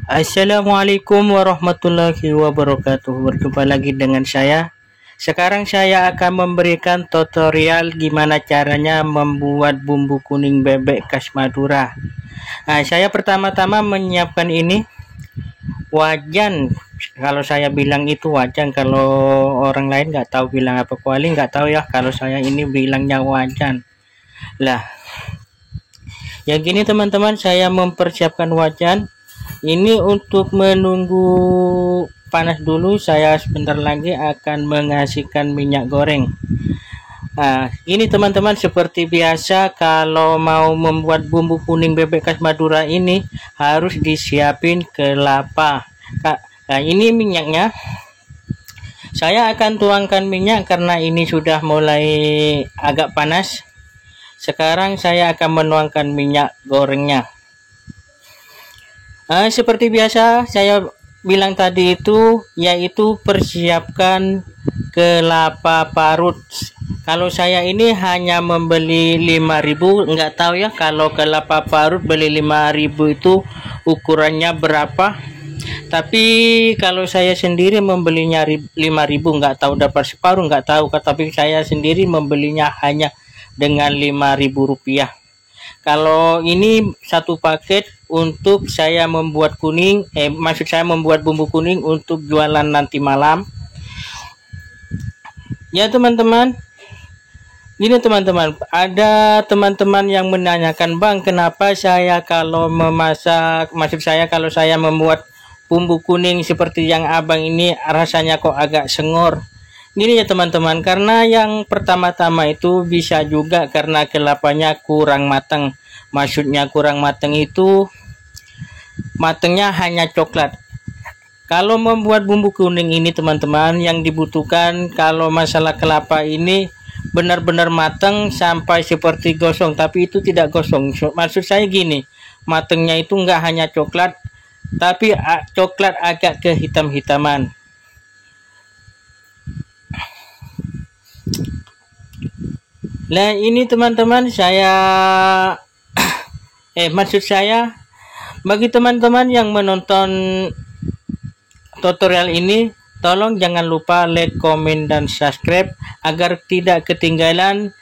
Assalamualaikum warahmatullahi wabarakatuh. Berjumpa lagi dengan saya. Sekarang saya akan memberikan tutorial gimana caranya membuat bumbu kuning bebek khas Madura. Saya pertama-tama menyiapkan ini wajan. Kalau saya bilang itu wajan, kalau orang lain nggak tahu bilang apa, kuali nggak tahu ya. Kalau saya ini bilangnya wajan. Lah, yang gini teman-teman, saya mempersiapkan wajan. Ini untuk menunggu panas dulu. Saya sebentar lagi akan mengasihkan minyak goreng. Ini teman-teman, seperti biasa kalau mau membuat bumbu kuning bebek khas Madura ini harus disiapin kelapa. Ini minyaknya. Saya akan tuangkan minyak karena ini sudah mulai agak panas. Sekarang saya akan menuangkan minyak gorengnya. Seperti biasa saya bilang tadi itu, yaitu persiapkan kelapa parut. Kalau saya ini hanya membeli 5.000, nggak tahu ya kalau kelapa parut beli 5.000 itu ukurannya berapa. Tapi kalau saya sendiri membelinya 5.000, nggak tahu dapat separuh, nggak tahu. Tapi saya sendiri membelinya hanya dengan 5.000 rupiah. Kalau ini satu paket untuk saya membuat kuning, maksud saya membuat bumbu kuning untuk jualan nanti malam. Ya teman-teman, gini teman-teman, ada teman-teman yang menanyakan, Bang, kenapa saya kalau memasak, maksud saya kalau saya membuat bumbu kuning seperti yang abang ini rasanya kok agak sengor. Gini ya teman-teman, karena yang pertama-tama itu bisa juga karena kelapanya kurang matang. Maksudnya kurang matang itu matangnya hanya coklat. Kalau membuat bumbu kuning ini teman-teman, yang dibutuhkan kalau masalah kelapa ini benar-benar matang sampai seperti gosong, tapi itu tidak gosong. Maksud saya gini, matangnya itu enggak hanya coklat, tapi coklat agak kehitam-hitaman. Nah ini teman-teman, saya maksud saya bagi teman-teman yang menonton tutorial ini, tolong jangan lupa like, komen, dan subscribe agar tidak ketinggalan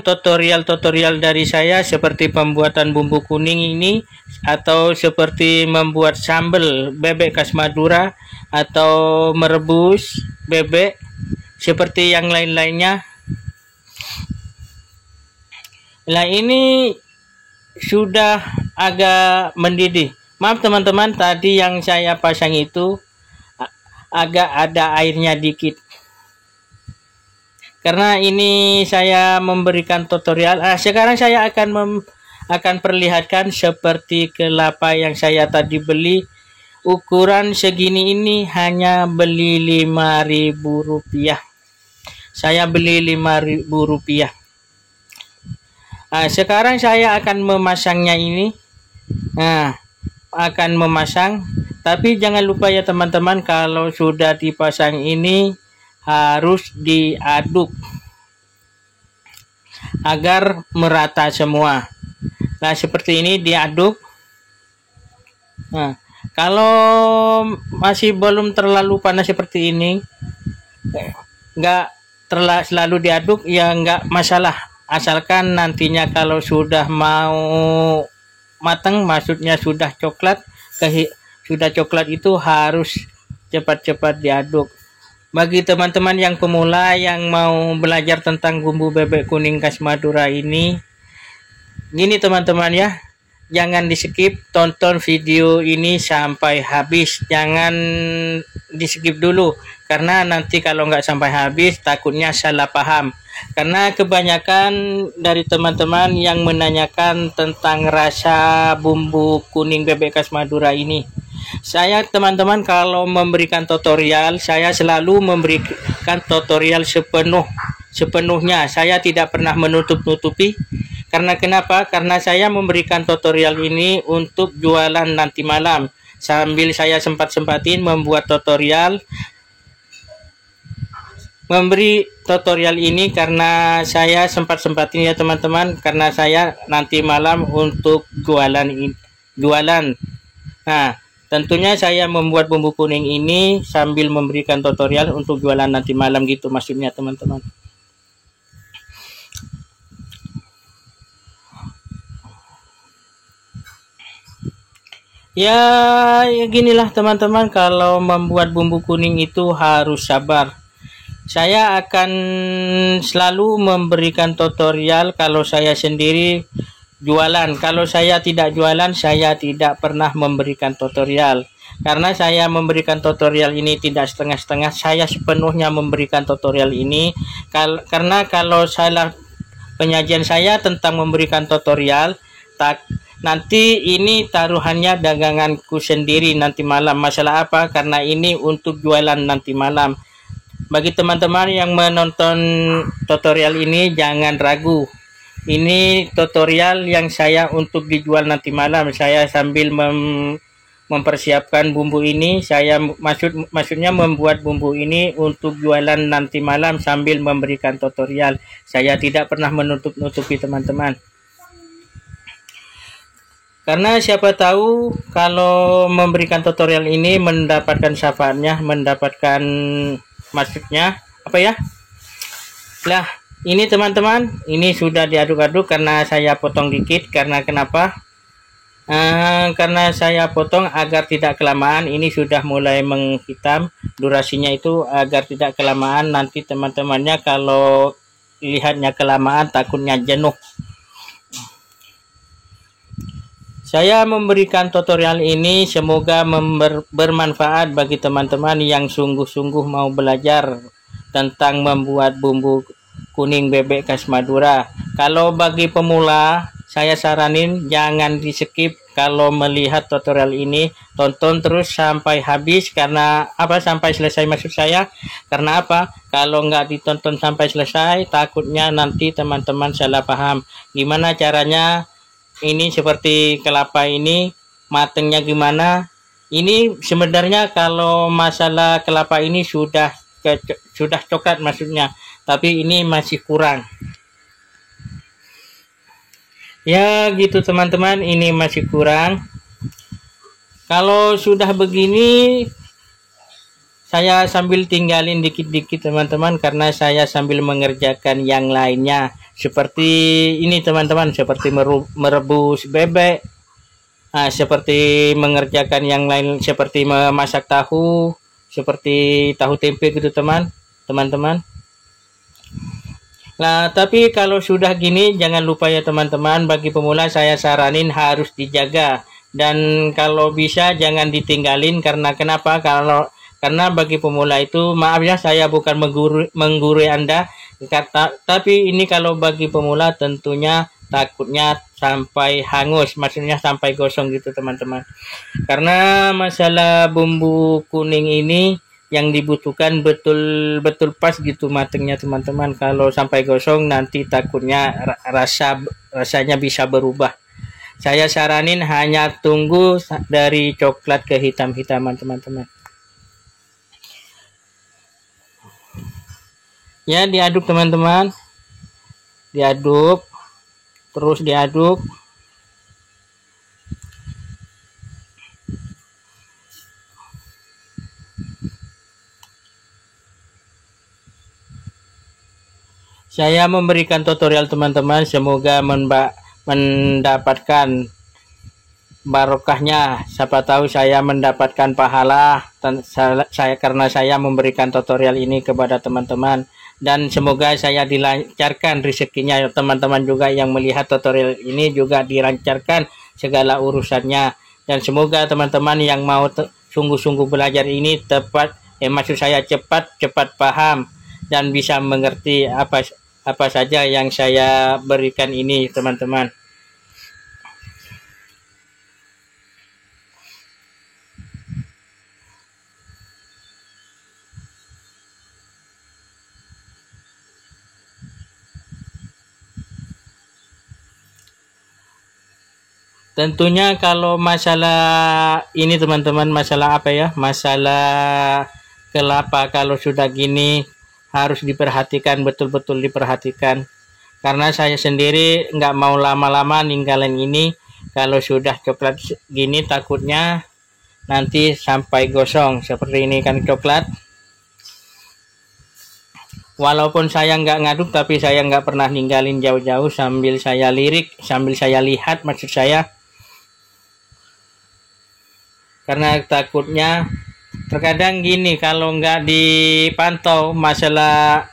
tutorial-tutorial dari saya seperti pembuatan bumbu kuning ini, atau seperti membuat sambal bebek khas Madura, atau merebus bebek, seperti yang lain-lainnya. Nah ini sudah agak mendidih. Maaf teman-teman, tadi yang saya pasang itu agak ada airnya dikit. Karena ini saya memberikan tutorial. Sekarang saya akan perlihatkan seperti kelapa yang saya tadi beli. Ukuran segini ini hanya beli 5.000 rupiah. Saya beli 5.000 rupiah. Sekarang saya akan memasangnya ini. Akan memasang. Tapi jangan lupa ya teman-teman, kalau sudah dipasang ini harus diaduk agar merata semua. Nah seperti ini diaduk. Kalau masih belum terlalu panas seperti ini, nggak selalu diaduk ya, nggak masalah, asalkan nantinya kalau sudah mau matang, maksudnya sudah coklat itu harus cepat-cepat diaduk. Bagi teman-teman yang pemula yang mau belajar tentang bumbu bebek kuning khas Madura ini, gini teman-teman ya, jangan di skip, tonton video ini sampai habis. Jangan di skip dulu, karena nanti kalau nggak sampai habis takutnya salah paham. Karena kebanyakan dari teman-teman yang menanyakan tentang rasa bumbu kuning bebek khas Madura ini. Saya teman-teman kalau memberikan tutorial, saya selalu memberikan tutorial sepenuhnya. Saya tidak pernah menutup-nutupi. Karena kenapa? Karena saya memberikan tutorial ini untuk jualan nanti malam. Sambil saya sempat-sempatin membuat tutorial memberi tutorial ini karena saya sempat-sempatin ya teman-teman, karena saya nanti malam untuk jualan. Nah, tentunya saya membuat bumbu kuning ini sambil memberikan tutorial untuk jualan nanti malam gitu maksudnya teman-teman. Ya, ginilah teman-teman, kalau membuat bumbu kuning itu harus sabar. Saya akan selalu memberikan tutorial kalau saya sendiri jualan. Kalau saya tidak jualan, saya tidak pernah memberikan tutorial. Karena saya memberikan tutorial ini tidak setengah-setengah, saya sepenuhnya memberikan tutorial ini. Karena kalau salah penyajian saya tentang memberikan tutorial, nanti ini taruhannya daganganku sendiri nanti malam. Masalah apa? Karena ini untuk jualan nanti malam. Bagi teman-teman yang menonton tutorial ini, jangan ragu. Ini tutorial yang saya untuk dijual nanti malam. Saya sambil mempersiapkan bumbu ini. Saya maksudnya membuat bumbu ini untuk jualan nanti malam sambil memberikan tutorial. Saya tidak pernah menutup-nutupi teman-teman. Karena siapa tahu kalau memberikan tutorial ini mendapatkan syafaatnya, mendapatkan maksudnya apa ya? Lah, ini teman-teman, ini sudah diaduk-aduk karena saya potong dikit. Karena kenapa? Karena saya potong agar tidak kelamaan. Ini sudah mulai menghitam. Durasinya itu agar tidak kelamaan. Nanti teman-temannya kalau lihatnya kelamaan takutnya jenuh. Saya memberikan tutorial ini semoga bermanfaat bagi teman-teman yang sungguh-sungguh mau belajar tentang membuat bumbu kuning bebek khas Madura. Kalau bagi pemula, saya saranin jangan di skip kalau melihat tutorial ini. Tonton terus sampai habis. Karena apa? Sampai selesai maksud saya. Karena apa? Kalau nggak ditonton sampai selesai, takutnya nanti teman-teman salah paham. Gimana caranya? Ini seperti kelapa ini matengnya gimana? Ini sebenarnya kalau masalah kelapa ini sudah coklat maksudnya, tapi ini masih kurang. Ya gitu teman-teman, ini masih kurang. Kalau sudah begini, saya sambil tinggalin dikit-dikit teman-teman, karena saya sambil mengerjakan yang lainnya. Seperti ini teman-teman, seperti merebus bebek, seperti mengerjakan yang lain, seperti memasak tahu, seperti tahu tempe gitu teman-teman. Nah, tapi kalau sudah gini jangan lupa ya teman-teman, bagi pemula saya saranin harus dijaga. Dan kalau bisa jangan ditinggalin. Karena kenapa? Karena bagi pemula itu, maaf ya saya bukan menggurui Anda, tapi ini kalau bagi pemula tentunya takutnya sampai hangus, maksudnya sampai gosong gitu teman-teman. Karena masalah bumbu kuning ini yang dibutuhkan betul-betul pas gitu matengnya teman-teman. Kalau sampai gosong nanti takutnya rasanya bisa berubah. Saya saranin hanya tunggu dari coklat ke hitam-hitaman teman-teman. Ya, diaduk teman-teman, diaduk terus diaduk. Saya memberikan tutorial teman-teman, semoga mendapatkan barokahnya. Siapa tahu saya mendapatkan pahala karena saya memberikan tutorial ini kepada teman-teman. Dan semoga saya dilancarkan rezekinya teman-teman juga yang melihat tutorial ini, juga dilancarkan segala urusannya. Dan semoga teman-teman yang mau sungguh-sungguh belajar ini maksud saya cepat paham dan bisa mengerti apa saja yang saya berikan ini teman-teman. Tentunya kalau masalah ini teman-teman, masalah apa ya? Masalah kelapa kalau sudah gini harus diperhatikan, betul-betul diperhatikan. Karena saya sendiri nggak mau lama-lama ninggalin ini. Kalau sudah coklat gini takutnya nanti sampai gosong seperti ini kan coklat. Walaupun saya nggak ngaduk, tapi saya nggak pernah ninggalin jauh-jauh sambil saya lirik, sambil saya lihat maksud saya. Karena takutnya terkadang gini, kalau nggak dipantau masalah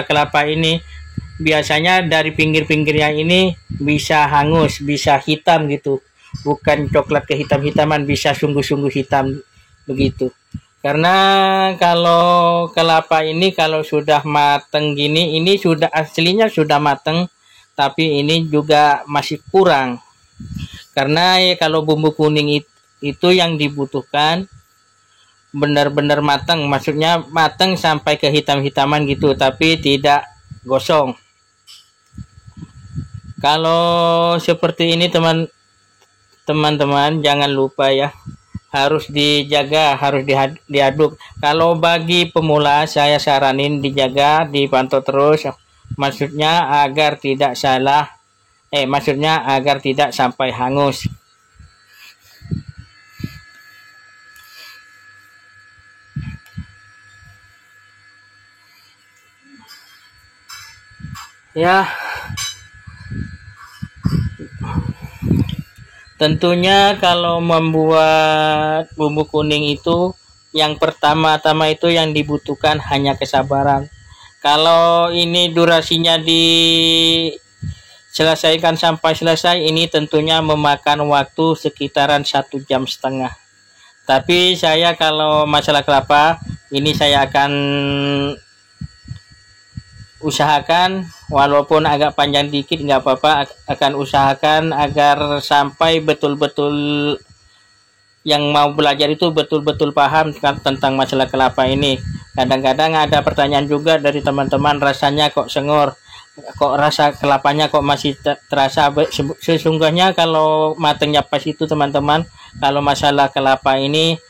kelapa ini, biasanya dari pinggir-pinggirnya ini bisa hangus, bisa hitam gitu. Bukan coklat kehitam-hitaman, bisa sungguh-sungguh hitam begitu. Karena kalau kelapa ini kalau sudah mateng gini, ini sudah aslinya sudah mateng, tapi ini juga masih kurang. Karena ya, kalau bumbu kuning itu yang dibutuhkan benar-benar mateng, maksudnya mateng sampai ke hitam-hitaman gitu, tapi tidak gosong. Kalau seperti ini teman-teman jangan lupa ya, harus dijaga, harus diaduk. Kalau bagi pemula saya saranin dijaga, dipantau terus, maksudnya agar tidak sampai hangus. Ya, tentunya kalau membuat bumbu kuning itu yang pertama-tama itu yang dibutuhkan hanya kesabaran. Kalau ini durasinya diselesaikan sampai selesai, ini tentunya memakan waktu sekitaran 1,5 jam. Tapi saya kalau masalah kelapa ini saya akan usahakan walaupun agak panjang dikit nggak apa-apa, akan usahakan agar sampai betul-betul yang mau belajar itu betul-betul paham tentang masalah kelapa ini. Kadang-kadang ada pertanyaan juga dari teman-teman, rasanya kok sengur, kok rasa kelapanya kok masih terasa. Sesungguhnya kalau matangnya pas itu teman-teman, kalau masalah kelapa ini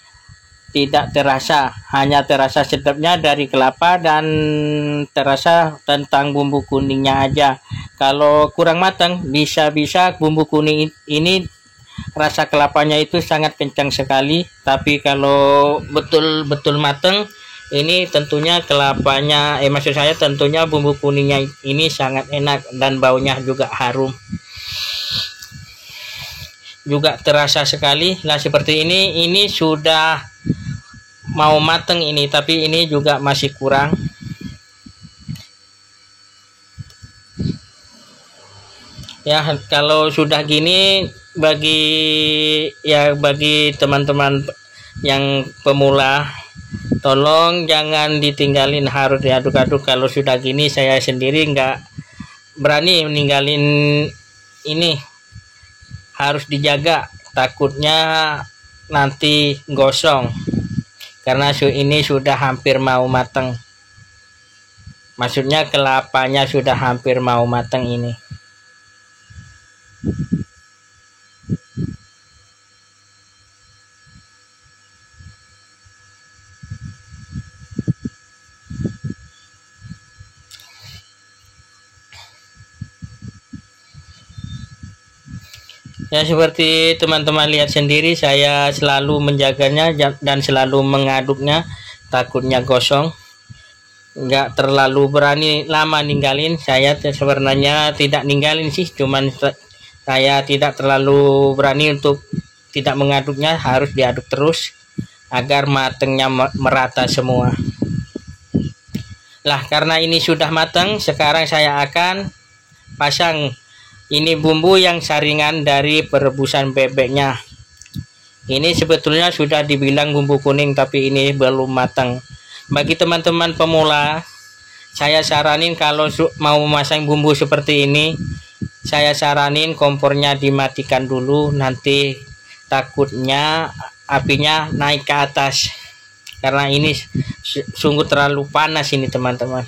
tidak terasa, hanya terasa sedapnya dari kelapa dan terasa tentang bumbu kuningnya aja. Kalau kurang matang, bisa-bisa bumbu kuning ini rasa kelapanya itu sangat kencang sekali, tapi kalau betul-betul matang, ini tentunya kelapanya, maksud saya tentunya bumbu kuningnya ini sangat enak dan baunya juga harum. Juga terasa sekali. Nah, seperti ini sudah mau mateng ini, tapi ini juga masih kurang. Ya, kalau sudah gini bagi teman-teman yang pemula, tolong jangan ditinggalin, harus diaduk-aduk. Kalau sudah gini saya sendiri nggak berani meninggalin ini, harus dijaga, takutnya nanti gosong. Karena ini sudah hampir mau matang. Maksudnya kelapanya sudah hampir mau matang ini. Ya, seperti teman-teman lihat sendiri, saya selalu menjaganya dan selalu mengaduknya, takutnya gosong. Nggak terlalu berani lama ninggalin. Saya sebenarnya tidak ninggalin sih, cuman saya tidak terlalu berani untuk tidak mengaduknya, harus diaduk terus agar matangnya merata semua. Lah, karena ini sudah matang, sekarang saya akan pasang ini bumbu yang saringan dari perebusan bebeknya. Ini sebetulnya sudah dibilang bumbu kuning, tapi ini belum matang. Bagi teman-teman pemula, saya saranin kalau mau memasang bumbu seperti ini, saya saranin kompornya dimatikan dulu, nanti takutnya apinya naik ke atas. Karena ini sungguh terlalu panas ini teman-teman.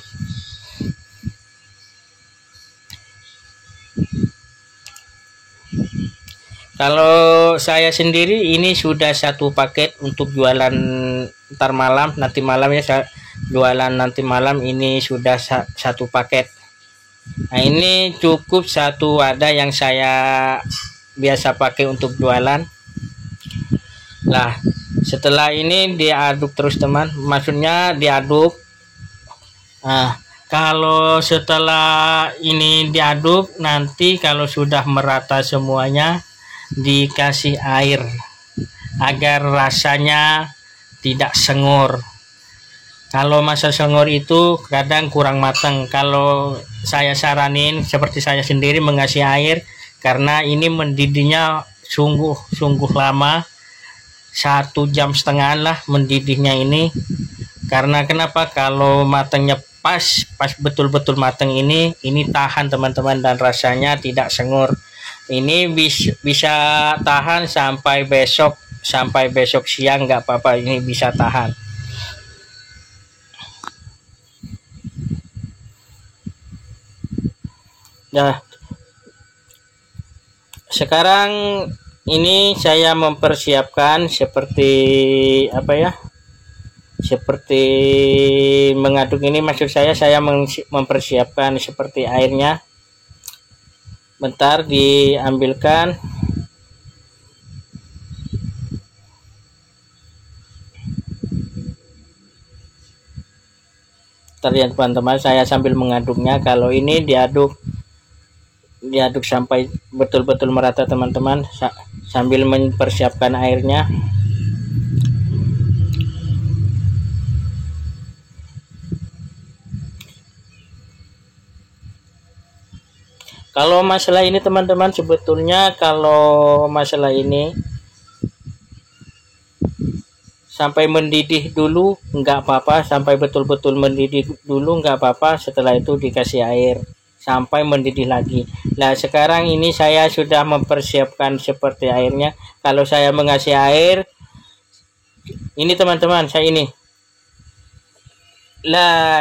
Kalau saya sendiri ini sudah satu paket untuk jualan ntar malam, nanti malamnya saya jualan nanti malam ini sudah satu paket. Nah, ini cukup satu wadah yang saya biasa pakai untuk jualan. Nah, setelah ini diaduk terus teman, maksudnya diaduk. Nah, kalau setelah ini diaduk, nanti kalau sudah merata semuanya, dikasih air agar rasanya tidak sengur. Kalau masa sengur itu kadang kurang matang. Kalau saya saranin seperti saya sendiri mengasih air, karena ini mendidihnya sungguh lama, 1,5 jam lah mendidihnya ini. Karena kenapa? Kalau matangnya pas betul-betul matang ini tahan teman-teman, dan rasanya tidak sengur. Ini bisa tahan sampai besok siang, nggak apa-apa, ini bisa tahan. Nah, sekarang ini saya mempersiapkan seperti apa ya? Seperti mengaduk ini, maksud saya mempersiapkan seperti airnya. Bentar diambilkan. Terlihat teman-teman, saya sambil mengaduknya. Kalau ini diaduk sampai betul-betul merata teman-teman, sambil mempersiapkan airnya. Kalau masalah ini teman-teman, sebetulnya kalau masalah ini sampai mendidih dulu nggak apa-apa, sampai betul-betul mendidih dulu nggak apa-apa, setelah itu dikasih air sampai mendidih lagi. Nah, sekarang ini saya sudah mempersiapkan seperti airnya. Kalau saya mengasih air ini teman-teman,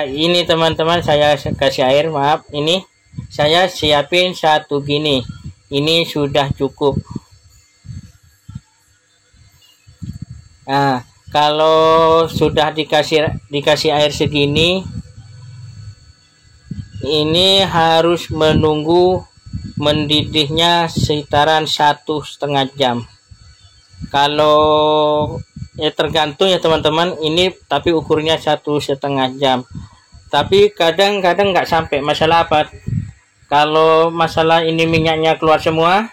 ini teman-teman, saya kasih air, maaf, ini saya siapin satu gini, ini sudah cukup. Nah, kalau sudah dikasih air segini, ini harus menunggu mendidihnya sekitaran 1,5 jam. Kalau tergantung ya teman-teman, ini tapi ukurnya 1,5 jam. Tapi kadang-kadang nggak sampai. Masalah apa? Kalau masalah ini minyaknya keluar semua.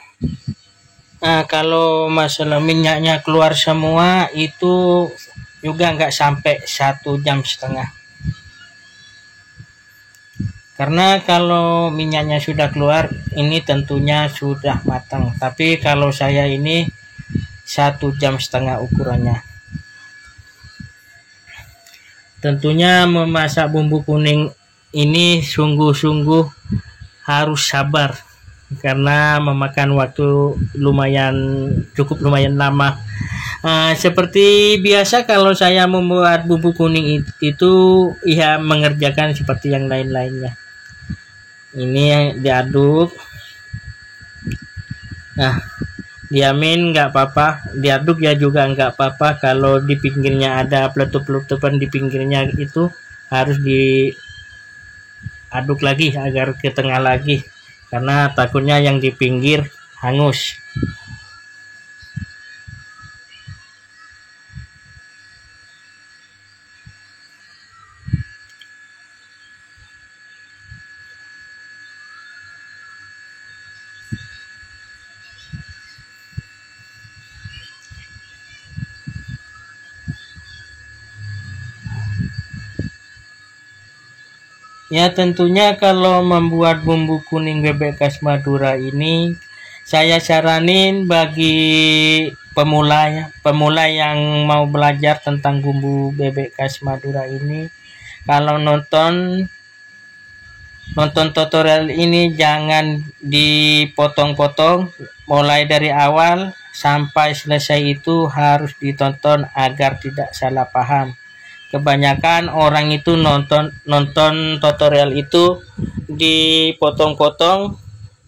Nah, kalau masalah minyaknya keluar semua itu juga nggak sampai 1,5 jam. Karena kalau minyaknya sudah keluar, ini tentunya sudah matang. Tapi kalau saya ini 1,5 jam ukurannya. Tentunya memasak bumbu kuning ini sungguh-sungguh harus sabar, karena memakan waktu cukup lumayan lama. Seperti biasa kalau saya membuat bumbu kuning itu ya mengerjakan seperti yang lain-lainnya. Ini yang diaduk. Nah, diamin nggak apa-apa, diaduk ya juga nggak apa-apa. Kalau di pinggirnya ada peletup-peletupan di pinggirnya, itu harus diaduk lagi agar ke tengah lagi, karena takutnya yang di pinggir hangus. Ya, tentunya kalau membuat bumbu kuning bebek khas Madura ini, saya saranin bagi pemula yang mau belajar tentang bumbu bebek khas Madura ini, kalau nonton tutorial ini jangan dipotong-potong, mulai dari awal sampai selesai itu harus ditonton agar tidak salah paham. Kebanyakan orang itu nonton tutorial itu dipotong-potong,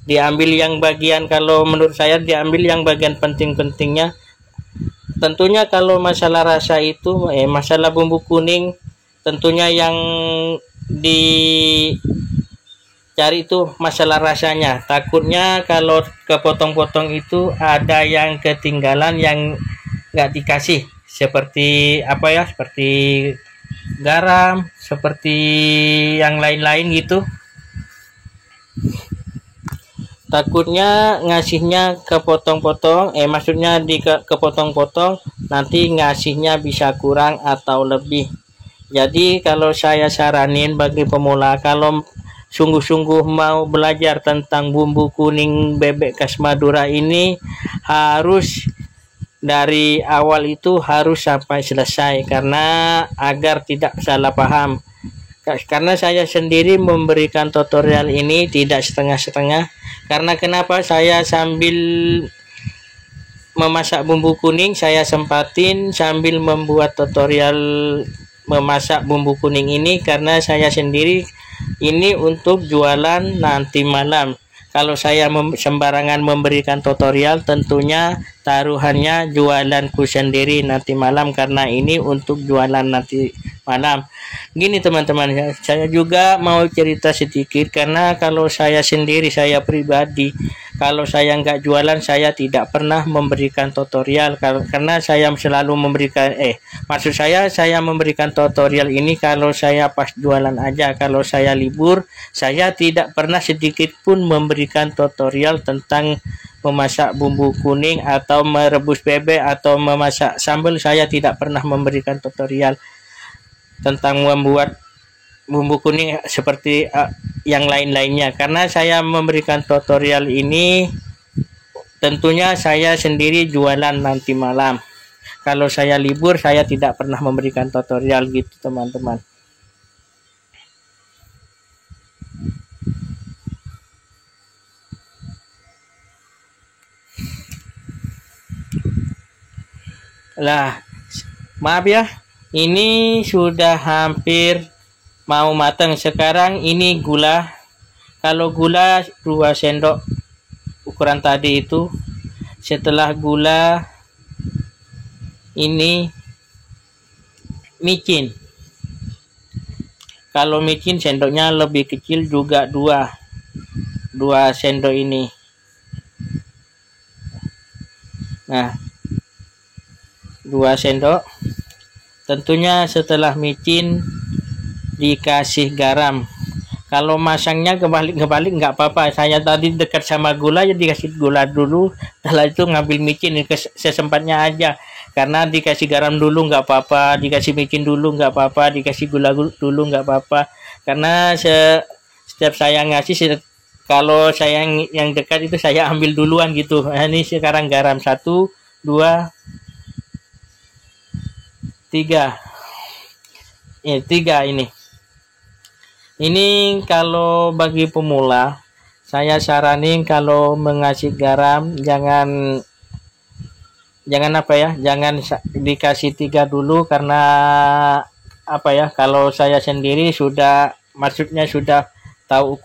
diambil yang bagian, kalau menurut saya diambil yang bagian penting-pentingnya. Tentunya kalau masalah rasa itu masalah bumbu kuning tentunya yang dicari itu masalah rasanya. Takutnya kalau kepotong-potong itu ada yang ketinggalan yang nggak dikasih, seperti apa ya, seperti garam, seperti yang lain-lain gitu. Takutnya ngasihnya kepotong-potong, maksudnya kepotong-potong, nanti ngasihnya bisa kurang atau lebih. Jadi kalau saya saranin bagi pemula, kalau sungguh-sungguh mau belajar tentang bumbu kuning bebek khas Madura ini, harus dari awal itu harus sampai selesai, karena agar tidak salah paham. Karena saya sendiri memberikan tutorial ini tidak setengah-setengah. Karena kenapa saya sambil memasak bumbu kuning, saya sempatin sambil membuat tutorial memasak bumbu kuning ini, karena saya sendiri ini untuk jualan nanti malam. Kalau saya sembarangan memberikan tutorial, tentunya taruhannya jualanku sendiri nanti malam, karena ini untuk jualan nanti malam. Gini teman-teman, saya juga mau cerita sedikit, karena kalau saya sendiri, saya pribadi, kalau saya nggak jualan, saya tidak pernah memberikan tutorial, karena saya selalu memberikan maksud saya memberikan tutorial ini kalau saya pas jualan aja. Kalau saya libur, saya tidak pernah sedikit pun memberikan tutorial tentang memasak bumbu kuning atau merebus bebek atau memasak sambal. Saya tidak pernah memberikan tutorial tentang membuat bumbu kuning seperti yang lain-lainnya, karena saya memberikan tutorial ini tentunya saya sendiri jualan nanti malam. Kalau saya libur, saya tidak pernah memberikan tutorial gitu teman-teman. Lah, maaf ya, ini sudah hampir mau matang. Sekarang ini gula. Kalau gula 2 sendok ukuran tadi itu. Setelah gula, ini micin. Kalau micin sendoknya lebih kecil juga 2 sendok ini. Nah, 2 sendok. Tentunya setelah micin dikasih garam. Kalau masangnya kebalik nggak apa-apa. Saya tadi dekat sama gula, jadi dikasih gula dulu, setelah itu ngambil micin sesempatnya aja. Karena dikasih garam dulu nggak apa-apa, dikasih micin dulu nggak apa-apa, dikasih gula dulu nggak apa-apa. Karena setiap saya ngasih, kalau saya yang dekat itu saya ambil duluan gitu. Nah, ini sekarang garam 1, 2, 3. 3 ini. Ini kalau bagi pemula, saya saranin kalau mengasih garam jangan apa ya, jangan dikasih 3 dulu, karena apa ya, kalau saya sendiri maksudnya sudah tahu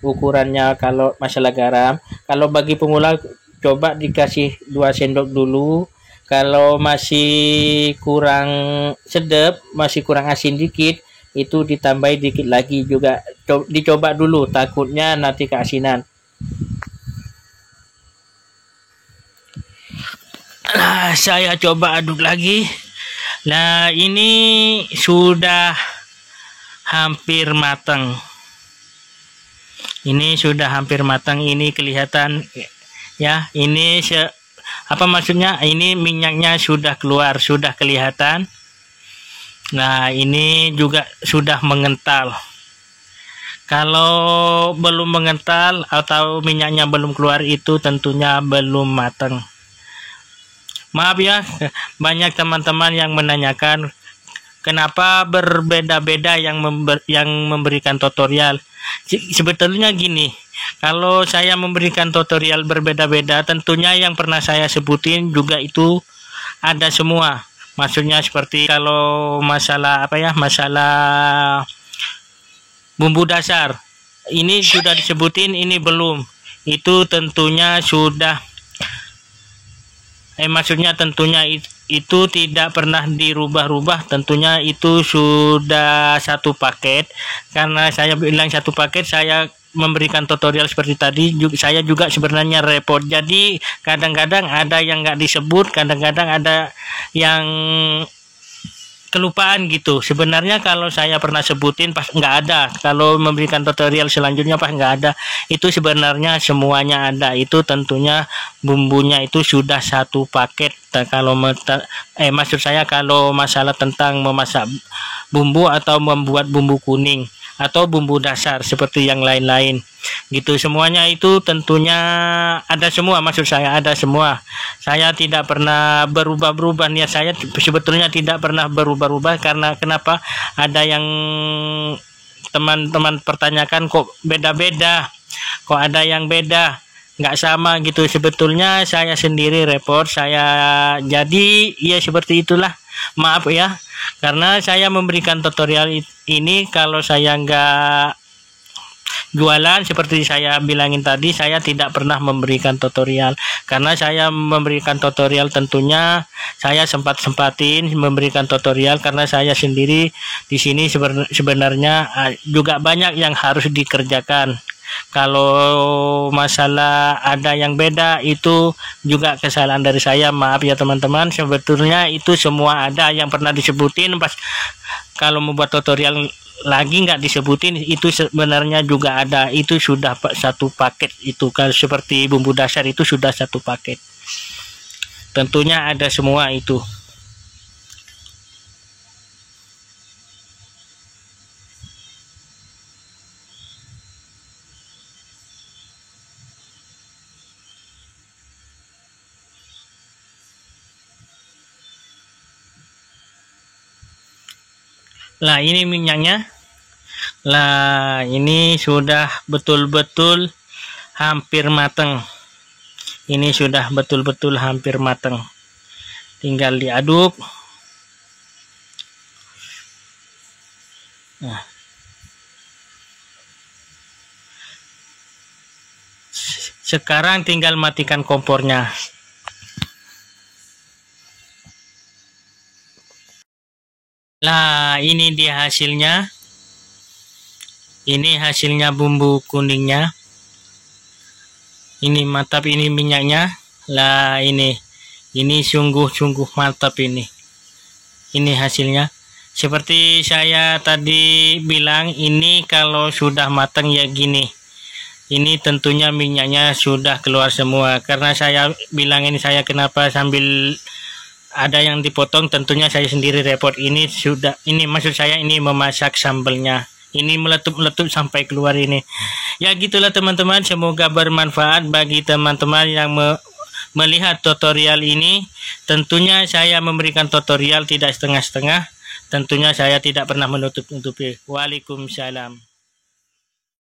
ukurannya kalau masalah garam. Kalau bagi pemula coba dikasih 2 sendok dulu. Kalau masih kurang sedap, masih kurang asin dikit, itu ditambahi dikit lagi juga. Dicoba dulu, takutnya nanti keasinan. Saya coba aduk lagi. Nah, ini sudah hampir matang. Ini sudah hampir matang. Ini kelihatan ya, ini apa maksudnya, ini minyaknya sudah keluar, sudah kelihatan. Nah, ini juga sudah mengental. Kalau belum mengental atau minyaknya belum keluar, itu tentunya belum matang. Maaf ya, banyak teman-teman yang menanyakan kenapa berbeda-beda yang memberikan tutorial. Sebetulnya gini, kalau saya memberikan tutorial berbeda-beda, tentunya yang pernah saya sebutin juga itu ada semua. Maksudnya seperti kalau masalah apa ya, masalah bumbu dasar, ini sudah disebutin, ini belum. Itu tentunya sudah maksudnya tentunya itu tidak pernah dirubah-rubah, tentunya itu sudah satu paket. Karena saya bilang satu paket, saya memberikan tutorial seperti tadi, saya juga sebenarnya repot. Jadi kadang-kadang ada yang nggak disebut, kadang-kadang ada yang kelupaan gitu. Sebenarnya kalau saya pernah sebutin pas nggak ada, kalau memberikan tutorial selanjutnya pas nggak ada, itu sebenarnya semuanya ada. Itu tentunya bumbunya itu sudah satu paket. Kalau maksud saya kalau masalah tentang memasak bumbu atau membuat bumbu kuning atau bumbu dasar seperti yang lain-lain gitu, semuanya itu tentunya ada semua. Maksud saya ada semua. Saya tidak pernah berubah-ubah, niat saya sebetulnya tidak pernah berubah-ubah. Karena kenapa? Ada yang teman-teman pertanyakan, kok beda-beda, kok ada yang beda, nggak sama gitu. Sebetulnya saya sendiri repot, saya jadi ya seperti itulah, maaf ya. Karena saya memberikan tutorial ini, kalau saya nggak jualan seperti saya bilangin tadi, saya tidak pernah memberikan tutorial. Karena saya memberikan tutorial, tentunya saya sempatin memberikan tutorial karena saya sendiri di sini sebenarnya juga banyak yang harus dikerjakan. Kalau masalah ada yang beda, itu juga kesalahan dari saya, maaf ya teman-teman. Sebetulnya itu semua ada yang pernah disebutin, pas kalau membuat tutorial lagi nggak disebutin, itu sebenarnya juga ada. Itu sudah satu paket. Itu kan seperti bumbu dasar itu sudah satu paket, tentunya ada semua itu. Lah ini minyaknya. Lah ini sudah betul-betul hampir mateng. Ini sudah betul-betul hampir mateng. Tinggal diaduk. Nah. Sekarang tinggal matikan kompornya. Lah ini dia hasilnya. Ini hasilnya bumbu kuningnya. Ini mantap, ini minyaknya. Lah ini sungguh-sungguh mantap ini. Ini hasilnya. Seperti saya tadi bilang, ini kalau sudah matang ya gini. Ini tentunya minyaknya sudah keluar semua. Karena saya bilang ini, saya kenapa sambil ada yang dipotong, tentunya saya sendiri repot. Ini sudah, ini maksud saya ini memasak sambelnya. Ini meletup-meletup sampai keluar ini. Ya gitulah teman-teman, semoga bermanfaat bagi teman-teman yang melihat tutorial ini. Tentunya saya memberikan tutorial tidak setengah-setengah. Tentunya saya tidak pernah menutup-nutupi. Waalaikumsalam.